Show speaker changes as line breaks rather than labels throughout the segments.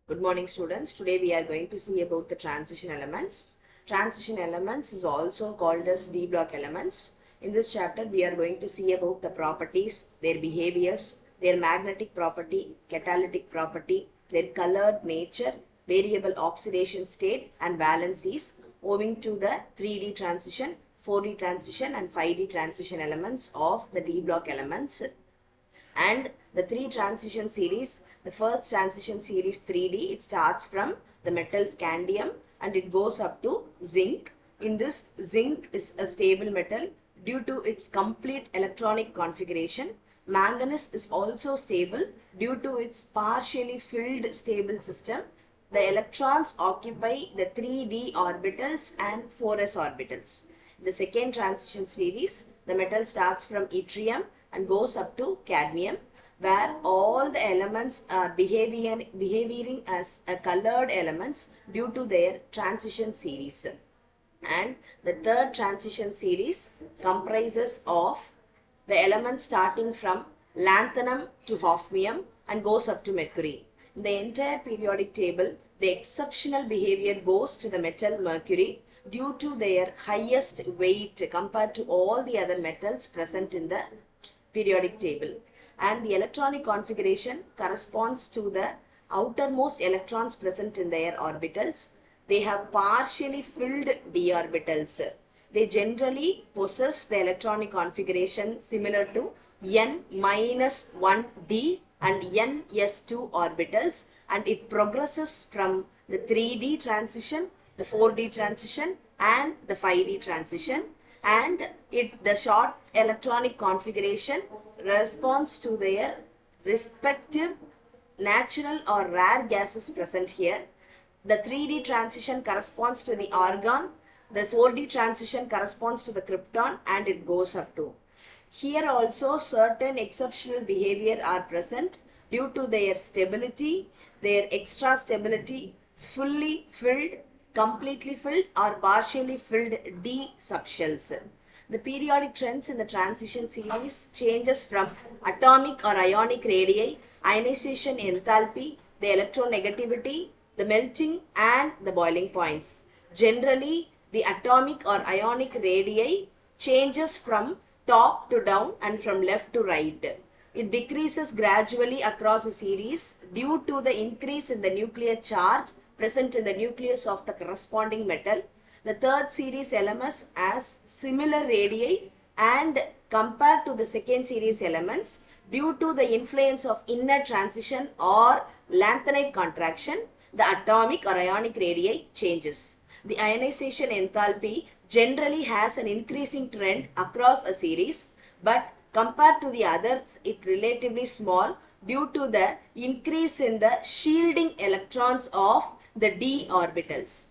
Good morning students. Today we are going to see about the transition elements. Transition elements is also called as D block elements. In this chapter we are going to see about the properties, their behaviors, their magnetic property, catalytic property, their colored nature, variable oxidation state and valencies owing to the 3D transition, 4D transition and 5D transition elements of the D block elements. And the three transition series, the first transition series 3D, it starts from the metal scandium and it goes up to zinc. In this, zinc is a stable metal due to its complete electronic configuration. Manganese is also stable due to its partially filled stable system. The electrons occupy the 3D orbitals and 4s orbitals. The second transition series, the metal starts from yttrium and goes up to cadmium, where all the elements are behaving as colored elements due to their transition series. And the third transition series comprises of the elements starting from lanthanum to hafnium and goes up to mercury. In the entire periodic table, the exceptional behavior goes to the metal mercury due to their highest weight compared to all the other metals present in the periodic table, and the electronic configuration corresponds to the outermost electrons present in their orbitals. They have partially filled d orbitals. They generally possess the electronic configuration similar to n minus 1d and ns2 orbitals, and it progresses from the 3d transition, the 4d transition and the 5d transition, and the short electronic configuration responds to their respective natural or rare gases present here. The 3D transition corresponds to the argon, the 4D transition corresponds to the krypton, and it goes up to. Here also certain exceptional behavior are present due to their stability, their extra stability, fully filled, completely filled or partially filled D subshells. The periodic trends in the transition series changes from atomic or ionic radii, ionization enthalpy, the electronegativity, the melting and the boiling points. Generally, the atomic or ionic radii changes from top to down and from left to right. It decreases gradually across a series due to the increase in the nuclear charge present in the nucleus of the corresponding metal. The third series elements has similar radii, and compared to the second series elements, due to the influence of inner transition or lanthanide contraction, the atomic or ionic radii changes. The ionization enthalpy generally has an increasing trend across a series, but compared to the others, it relatively small due to the increase in the shielding electrons of the d orbitals.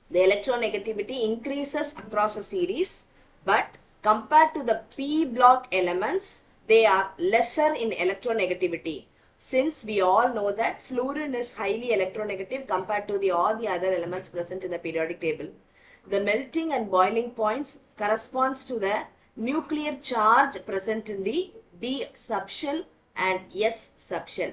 The electronegativity increases across a series, but compared to the p block elements, they are lesser in electronegativity. Since we all know that fluorine is highly electronegative compared to all the other elements present in the periodic table. The melting and boiling points corresponds to the nuclear charge present in the d subshell and s subshell.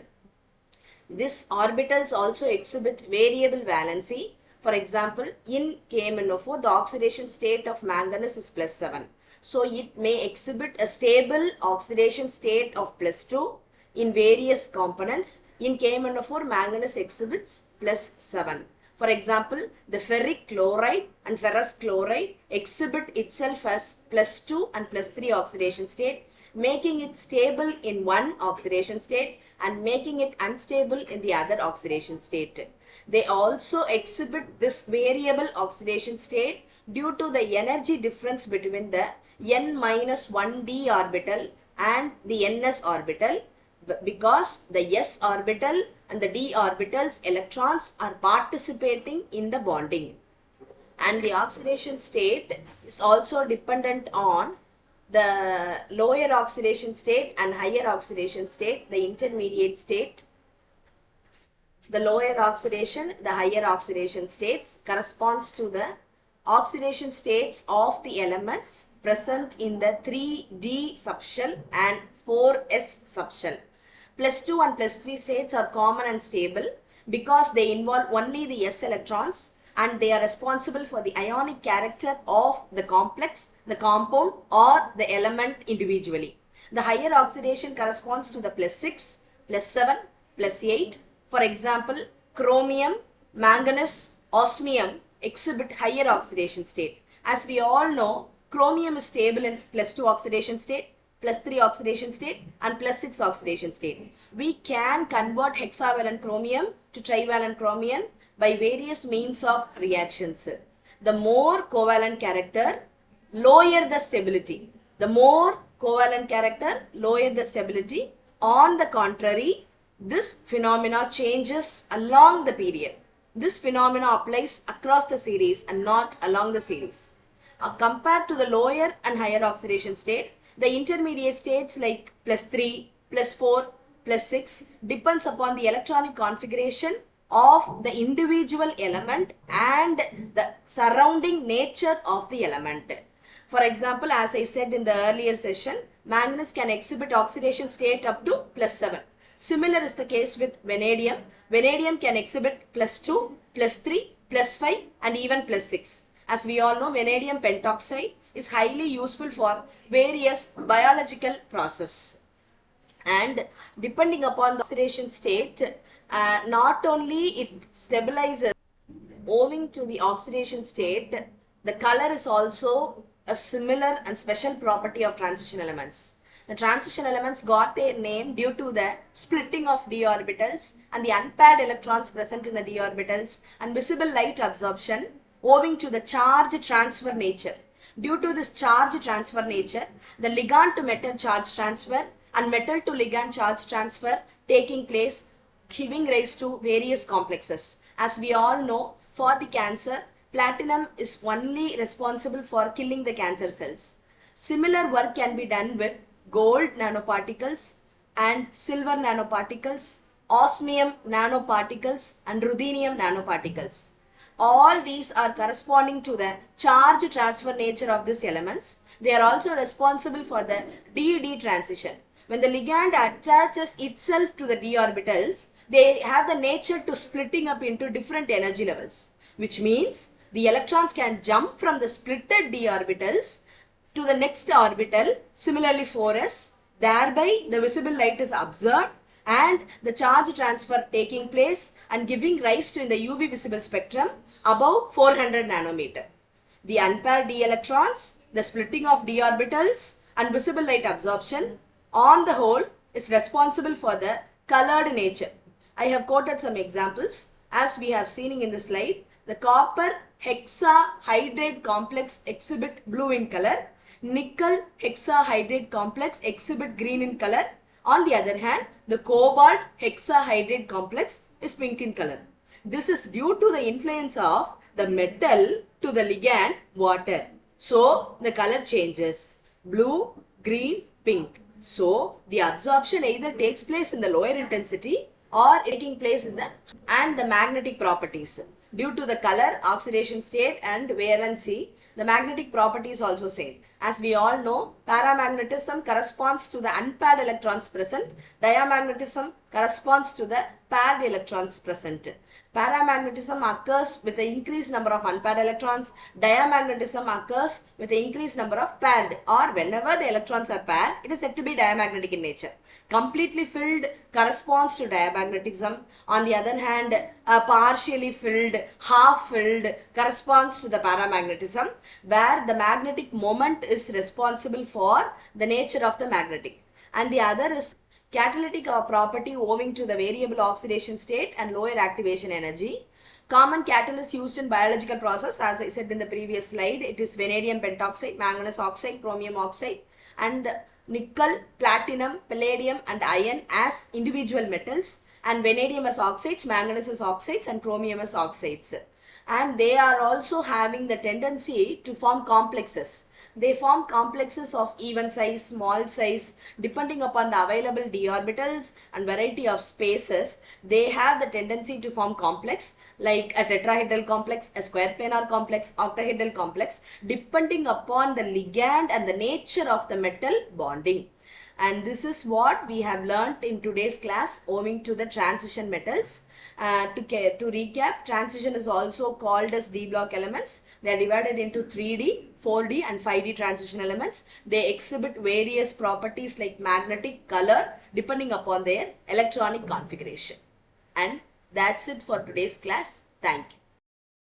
These orbitals also exhibit variable valency. For example, in KMnO4, the oxidation state of manganese is +7. So it may exhibit a stable oxidation state of +2 in various components. In KMnO4, manganese exhibits +7. For example, the ferric chloride and ferrous chloride exhibit itself as +2 and +3 oxidation state, making it stable in one oxidation state and making it unstable in the other oxidation state. They also exhibit this variable oxidation state due to the energy difference between the n-1d orbital and the ns orbital, because the s orbital and the d orbitals electrons are participating in the bonding. And the oxidation state is also dependent on the lower oxidation state and higher oxidation state, the intermediate state. The lower oxidation, the higher oxidation states corresponds to the oxidation states of the elements present in the 3D subshell and 4S subshell. +2 and +3 states are common and stable, because they involve only the s electrons and they are responsible for the ionic character of the complex, the compound or the element individually. The higher oxidation corresponds to the +6, +7, +8. For example, chromium, manganese, osmium exhibit higher oxidation state. As we all know, chromium is stable in +2 oxidation state, +3 oxidation state and +6 oxidation state. We can convert hexavalent chromium to trivalent chromium by various means of reactions. The more covalent character, lower the stability. The more covalent character, lower the stability. On the contrary, this phenomena changes along the period. This phenomena applies across the series and not along the series. Compared to the lower and higher oxidation state, the intermediate states like +3, +4, +6 depends upon the electronic configuration of the individual element and the surrounding nature of the element. For example, as I said in the earlier session, manganese can exhibit oxidation state up to +7. Similar is the case with vanadium. Vanadium can exhibit +2, +3, +5 and even +6. As we all know, vanadium pentoxide is highly useful for various biological processes. And depending upon the oxidation state, not only it stabilizes, owing to the oxidation state, the color is also a similar and special property of transition elements. The transition elements got their name due to the splitting of d orbitals and the unpaired electrons present in the d orbitals and visible light absorption owing to the charge transfer nature. Due to this charge transfer nature, the ligand to metal charge transfer and metal to ligand charge transfer taking place, giving rise to various complexes. As we all know, for the cancer, platinum is only responsible for killing the cancer cells. Similar work can be done with gold nanoparticles and silver nanoparticles, osmium nanoparticles and ruthenium nanoparticles. All these are corresponding to the charge transfer nature of these elements. They are also responsible for the d-d transition. When the ligand attaches itself to the d orbitals, they have the nature to splitting up into different energy levels, which means the electrons can jump from the splitted d orbitals to the next orbital, similarly 4s. Thereby the visible light is observed and the charge transfer taking place and giving rise to in the UV visible spectrum above 400 nanometer. The unpaired d electrons, the splitting of d orbitals and visible light absorption on the whole is responsible for the colored nature. I have quoted some examples as we have seen in the slide. The copper hexahydrate complex exhibit blue in color. Nickel hexahydrate complex exhibit green in color. On the other hand, the cobalt hexahydrate complex is pink in color. This is due to the influence of the metal to the ligand water. So, the color changes. Blue, green, pink. So, the absorption either takes place in the lower intensity or taking place in the magnetic properties. Due to the color, oxidation state and valency, the magnetic property is also same. As we all know, paramagnetism corresponds to the unpaired electrons present. Diamagnetism corresponds to the paired electrons present. Paramagnetism occurs with the increased number of unpaired electrons. Diamagnetism occurs with the increased number of paired, or whenever the electrons are paired, it is said to be diamagnetic in nature. Completely filled corresponds to diamagnetism. On the other hand, partially filled, half filled corresponds to the paramagnetism, where the magnetic moment is responsible for the nature of the magnetic. And the other is catalytic property owing to the variable oxidation state and lower activation energy. Common catalysts used in biological process, as I said in the previous slide, it is vanadium pentoxide, manganese oxide, chromium oxide, and nickel, platinum, palladium and iron as individual metals, and vanadium as oxides, manganese as oxides and chromium as oxides. And they are also having the tendency to form complexes. They form complexes of even size, small size, depending upon the available d orbitals and variety of spaces. They have the tendency to form complex like a tetrahedral complex, a square planar complex, octahedral complex, depending upon the ligand and the nature of the metal bonding. And this is what we have learnt in today's class owing to the transition metals. To recap, transition is also called as D block elements. They are divided into 3D, 4D and 5D transition elements. They exhibit various properties like magnetic, color depending upon their electronic configuration. And that's it for today's class. Thank you.